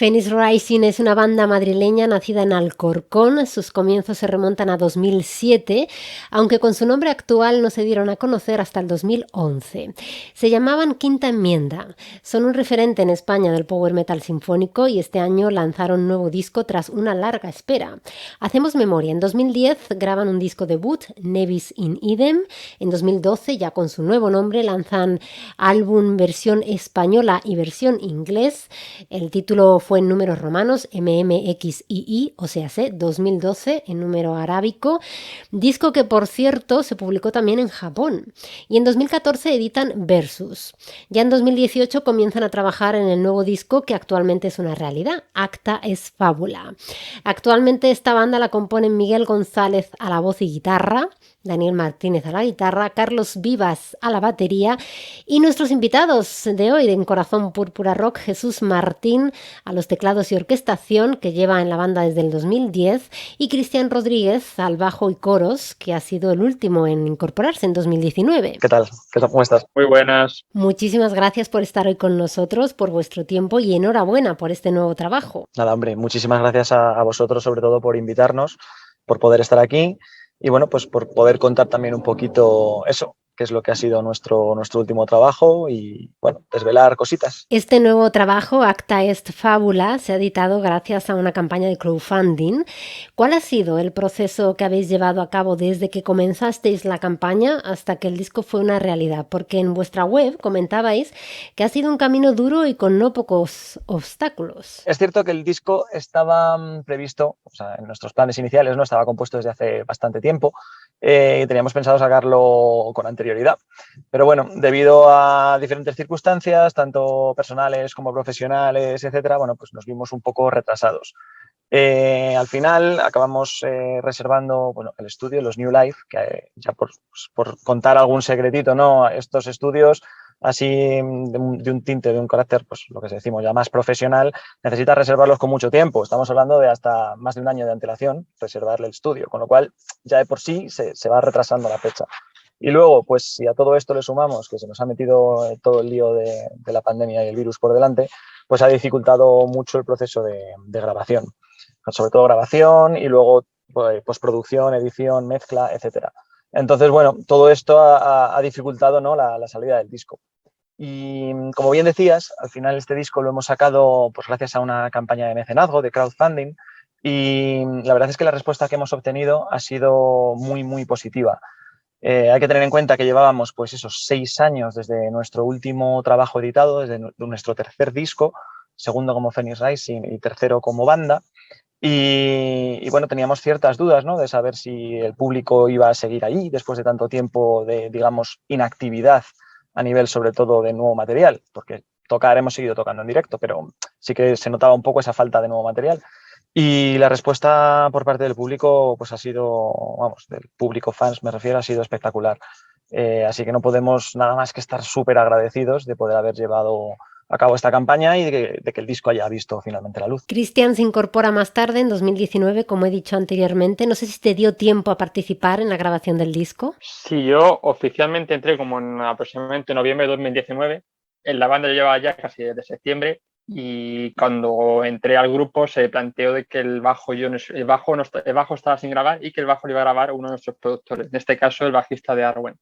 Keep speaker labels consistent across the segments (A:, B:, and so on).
A: Phoenix Rising es una banda madrileña nacida en Alcorcón. Sus comienzos se remontan a 2007, aunque con su nombre actual no se dieron a conocer hasta el 2011. Se llamaban Quinta Enmienda. Son un referente en España del power metal sinfónico y este año lanzaron un nuevo disco tras una larga espera. Hacemos memoria. En 2010 graban un disco debut, Nevis in Idem. En 2012, ya con su nuevo nombre, lanzan álbum versión española y versión inglés. El título fue en números romanos, MMXII, o sea, 2012, en número arábico. Disco que, por cierto, se publicó también en Japón. Y en 2014 editan Versus. Ya en 2018 comienzan a trabajar en el nuevo disco que actualmente es una realidad, Acta es Fábula. Actualmente esta banda la componen Miguel González a la voz y guitarra, Daniel Martínez a la guitarra, Carlos Vivas a la batería y nuestros invitados de hoy en Corazón Púrpura Rock, Jesús Martín a los teclados y orquestación, que lleva en la banda desde el 2010, y Cristian Rodríguez al bajo y coros, que ha sido el último en incorporarse en 2019.
B: ¿Qué tal? ¿Cómo estás?
C: Muy buenas.
A: Muchísimas gracias por estar hoy con nosotros, por vuestro tiempo y enhorabuena por este nuevo trabajo.
B: Nada, hombre, muchísimas gracias a vosotros, sobre todo por invitarnos, por poder estar aquí y bueno, pues por poder contar también un poquito eso, que es lo que ha sido nuestro último trabajo y bueno, desvelar cositas.
A: Este nuevo trabajo, Acta est Fábula, se ha editado gracias a una campaña de crowdfunding. ¿Cuál ha sido el proceso que habéis llevado a cabo desde que comenzasteis la campaña hasta que el disco fue una realidad? Porque en vuestra web comentabais que ha sido un camino duro y con no pocos obstáculos.
B: Es cierto que el disco estaba previsto, o sea, en nuestros planes iniciales, ¿no? Estaba compuesto desde hace bastante tiempo y teníamos pensado sacarlo con anterioridad. Pero bueno, debido a diferentes circunstancias, tanto personales como profesionales, etcétera, bueno, pues nos vimos un poco retrasados. Al final acabamos reservando el estudio, los New Life, que ya por contar algún secretito, ¿no? Estos estudios así de un tinte, de un carácter, pues lo que decimos ya más profesional, necesitas reservarlos con mucho tiempo. Estamos hablando de hasta más de un año de antelación, reservarle el estudio, con lo cual ya de por sí se va retrasando la fecha. Y luego, pues si a todo esto le sumamos que se nos ha metido todo el lío de la pandemia y el virus por delante, pues ha dificultado mucho el proceso de grabación. Sobre todo grabación y luego postproducción, edición, mezcla, etcétera. Entonces, bueno, todo esto ha dificultado, ¿no? la salida del disco. Y como bien decías, al final este disco lo hemos sacado pues gracias a una campaña de mecenazgo, de crowdfunding, y la verdad es que la respuesta que hemos obtenido ha sido muy, muy positiva. Hay que tener en cuenta que llevábamos pues esos 6 años desde nuestro último trabajo editado, desde nuestro tercer disco, segundo como Phoenix Rising y tercero como banda. Y bueno, teníamos ciertas dudas, ¿no? De saber si el público iba a seguir ahí después de tanto tiempo de, digamos, inactividad a nivel sobre todo de nuevo material, porque hemos seguido tocando en directo, pero sí que se notaba un poco esa falta de nuevo material. Y la respuesta por parte del público pues ha sido, vamos, del público fans me refiero, ha sido espectacular. Así que no podemos nada más que estar súper agradecidos de poder haber llevado a cabo esta campaña y de que el disco haya visto finalmente la luz.
A: Cristian se incorpora más tarde, en 2019, como he dicho anteriormente. No sé si te dio tiempo a participar en la grabación del disco.
C: Sí, yo oficialmente entré como en aproximadamente noviembre de 2019. En la banda llevaba ya casi desde septiembre y cuando entré al grupo se planteó de que el bajo estaba sin grabar y que el bajo lo iba a grabar uno de nuestros productores, en este caso el bajista de Arwen.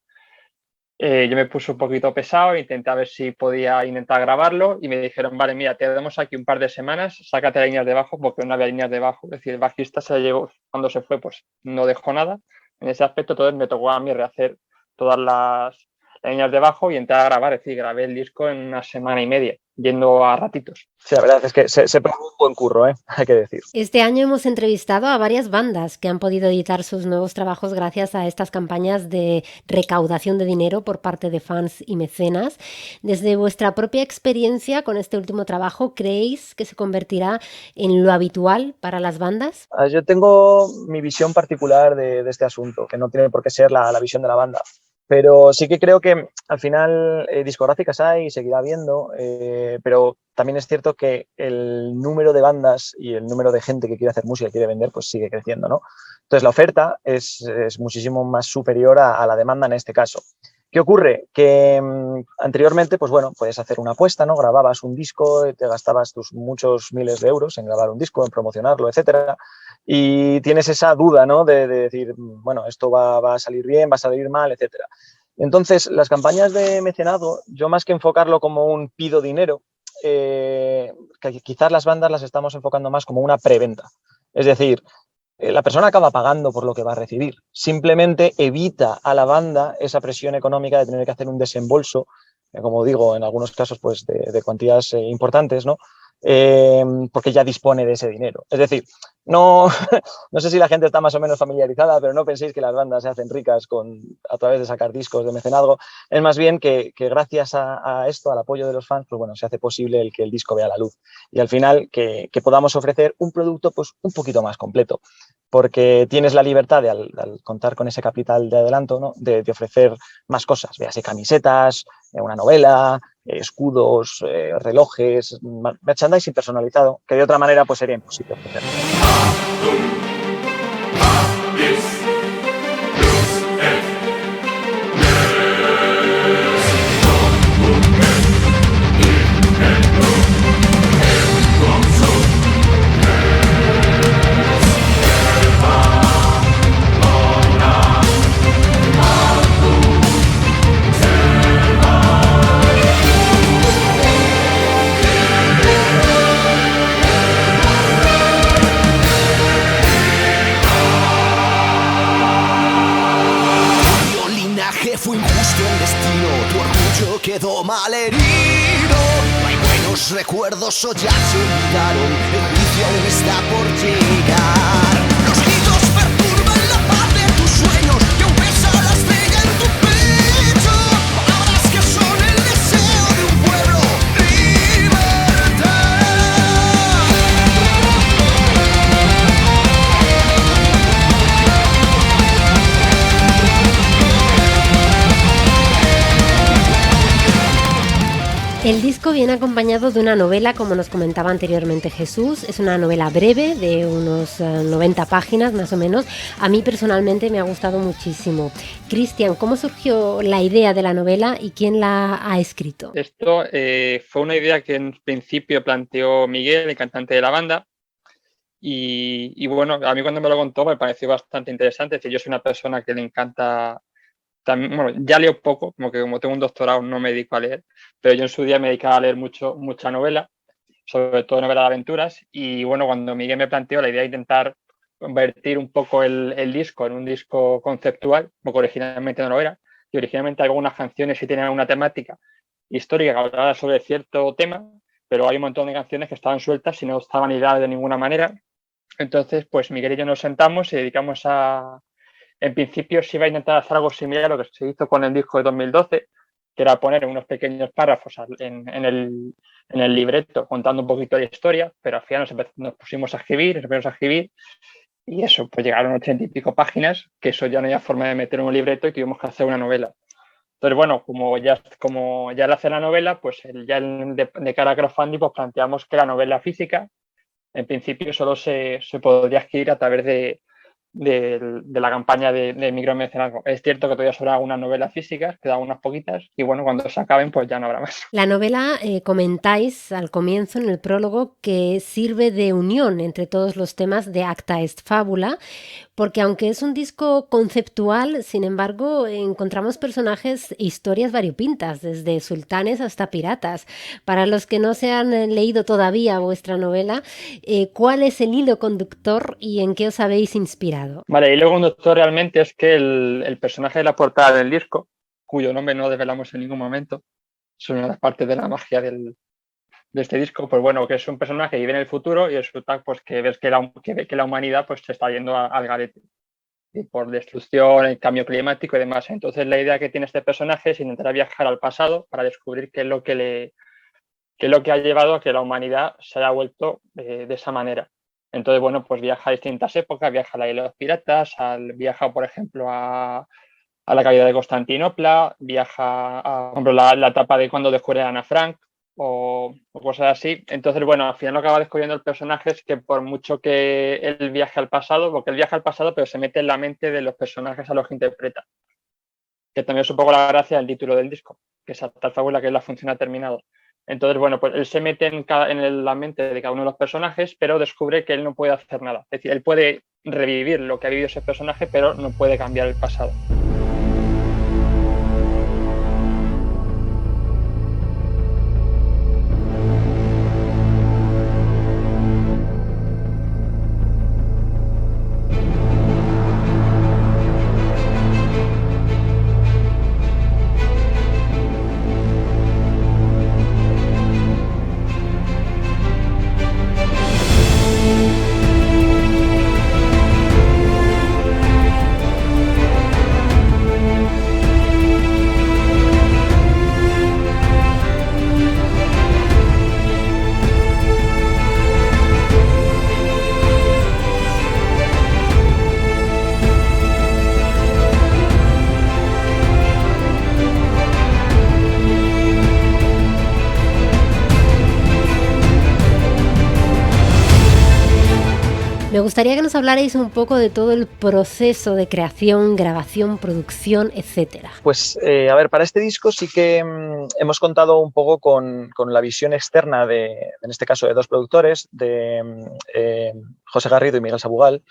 C: Yo me puse un poquito pesado, intenté a ver si podía intentar grabarlo y me dijeron, vale, mira, te damos aquí un par de semanas, sácate las líneas de bajo porque no había líneas de bajo. Es decir, el bajista se llevó, cuando se fue, pues no dejó nada. En ese aspecto, entonces me tocó a mí rehacer todas las líneas de bajo y entré a grabar. Es decir, grabé el disco en una semana y media, yendo a ratitos.
B: Sí, la verdad es que se pegó un buen curro, hay que decir.
A: Este año hemos entrevistado a varias bandas que han podido editar sus nuevos trabajos gracias a estas campañas de recaudación de dinero por parte de fans y mecenas. Desde vuestra propia experiencia con este último trabajo, ¿creéis que se convertirá en lo habitual para las bandas?
B: Yo tengo mi visión particular de este asunto, que no tiene por qué ser la visión de la banda. Pero sí que creo que al final discográficas hay y seguirá habiendo, pero también es cierto que el número de bandas y el número de gente que quiere hacer música y quiere vender pues sigue creciendo, ¿no? Entonces la oferta es muchísimo más superior a la demanda en este caso. ¿Qué ocurre? Que anteriormente, pues bueno, puedes hacer una apuesta, ¿no? Grababas un disco, te gastabas tus muchos miles de euros en grabar un disco, en promocionarlo, etcétera, y tienes esa duda, ¿no? De decir, bueno, esto va a salir bien, va a salir mal, etcétera. Entonces, las campañas de mecenazgo, yo más que enfocarlo como un pido dinero, que quizás las bandas las estamos enfocando más como una preventa. Es decir, la persona acaba pagando por lo que va a recibir. Simplemente evita a la banda esa presión económica de tener que hacer un desembolso, como digo, en algunos casos pues de cuantías importantes, ¿no? Porque ya dispone de ese dinero. Es decir, no, no sé si la gente está más o menos familiarizada, pero no penséis que las bandas se hacen ricas a través de sacar discos de mecenazgo. Es más bien que gracias a esto, al apoyo de los fans, pues bueno, se hace posible el que el disco vea la luz. Y al final que podamos ofrecer un producto pues un poquito más completo, porque tienes la libertad de, al contar con ese capital de adelanto, ¿no? de ofrecer más cosas, véase camisetas, una novela, escudos, relojes, merchandising personalizado, que de otra manera pues sería imposible ofrecer.
D: Fue injusto el destino, tu orgullo quedó malherido. No hay buenos recuerdos o ya se olvidaron, el juicio aún está por llegar. Los gritos perturban la paz de tus sueños, que aún pesa la estrella en tu pecho. Palabras que son el deseo de un pueblo,
A: El disco viene acompañado de una novela, como nos comentaba anteriormente Jesús. Es una novela breve de unos 90 páginas más o menos. A mí personalmente me ha gustado muchísimo. Cristian, ¿cómo surgió la idea de la novela y quién la ha escrito?
C: Esto fue una idea que en principio planteó Miguel, el cantante de la banda. Y bueno, a mí cuando me lo contó me pareció bastante interesante. Es decir, yo soy una persona que le encanta. También, bueno, ya leo poco, como tengo un doctorado no me dedico a leer, pero yo en su día me dedicaba a leer mucha novela, sobre todo novela de aventuras, y bueno, cuando Miguel me planteó la idea de intentar convertir un poco el disco en un disco conceptual, porque originalmente no lo era, y originalmente algunas canciones sí tenían una temática histórica que hablaba sobre cierto tema, pero hay un montón de canciones que estaban sueltas y no estaban hiladas de ninguna manera. Entonces, pues Miguel y yo nos sentamos y dedicamos en principio se iba a intentar hacer algo similar a lo que se hizo con el disco de 2012, que era poner unos pequeños párrafos en el libreto contando un poquito de historia, pero al final nos pusimos a escribir, y eso, pues llegaron 80 y pico páginas, que eso ya no había forma de meter en un libreto y tuvimos que hacer una novela. Entonces, bueno, como ya le hace la novela, pues de cara a crowdfunding, pues planteamos que la novela física, en principio, solo se podría adquirir a través de la campaña de micromecenazgo. Es cierto que todavía sobran algunas novelas físicas, quedan unas poquitas, y bueno, cuando se acaben, pues ya no habrá más.
A: La novela, comentáis al comienzo, en el prólogo, que sirve de unión entre todos los temas de Acta est Fabula, porque aunque es un disco conceptual, sin embargo, encontramos personajes e historias variopintas, desde sultanes hasta piratas. Para los que no se han leído todavía vuestra novela, ¿cuál es el hilo conductor y en qué os habéis inspirado?
C: Vale, el hilo conductor realmente es que el personaje de la portada del disco, cuyo nombre no desvelamos en ningún momento, es una de las partes de la magia de este disco, pues bueno, que es un personaje que vive en el futuro y resulta pues que ves que la humanidad pues se está yendo al garete, y por destrucción, el cambio climático y demás. Entonces la idea que tiene este personaje es intentar viajar al pasado para descubrir qué es lo que ha llevado a que la humanidad se haya vuelto de esa manera. Entonces, bueno, pues viaja a distintas épocas, viaja a la isla de los piratas, viaja, por ejemplo, a la caída de Constantinopla, viaja a, por ejemplo, la etapa de cuando descubre a Ana Frank o cosas así. Entonces, bueno, al final lo que va descubriendo el personaje es que por mucho que él viaje al pasado, porque él viaja al pasado, pero se mete en la mente de los personajes a los que interpreta. que también es un poco la gracia del título del disco, que es Tal Fábula, que es la función ha terminado. Entonces, bueno, pues él se mete en la mente de cada uno de los personajes, pero descubre que él no puede hacer nada. Es decir, él puede revivir lo que ha vivido ese personaje, pero no puede cambiar el pasado.
A: Me gustaría que nos hablarais un poco de todo el proceso de creación, grabación, producción, etcétera.
B: Pues a ver, para este disco sí que hemos contado un poco con la visión externa en este caso, de dos productores, de José Garrido y Miguel Sabugal,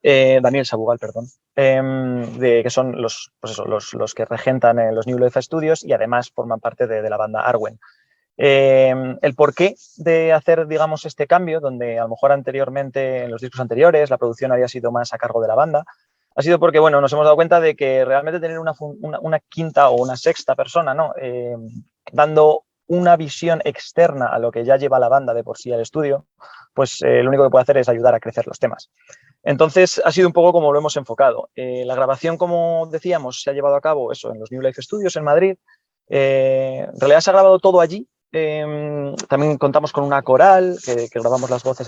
B: Daniel Sabugal, perdón, que son los que regentan los New Loef Studios y además forman parte de la banda Arwen. El porqué de hacer, digamos, este cambio, donde a lo mejor anteriormente, en los discos anteriores, la producción había sido más a cargo de la banda, ha sido porque, bueno, nos hemos dado cuenta de que realmente tener una quinta o una sexta persona, ¿no? Dando una visión externa a lo que ya lleva la banda de por sí al estudio, pues lo único que puede hacer es ayudar a crecer los temas. Entonces, ha sido un poco como lo hemos enfocado. La grabación, como decíamos, se ha llevado a cabo eso en los New Life Studios en Madrid. En realidad se ha grabado todo allí. También contamos con una coral que grabamos las voces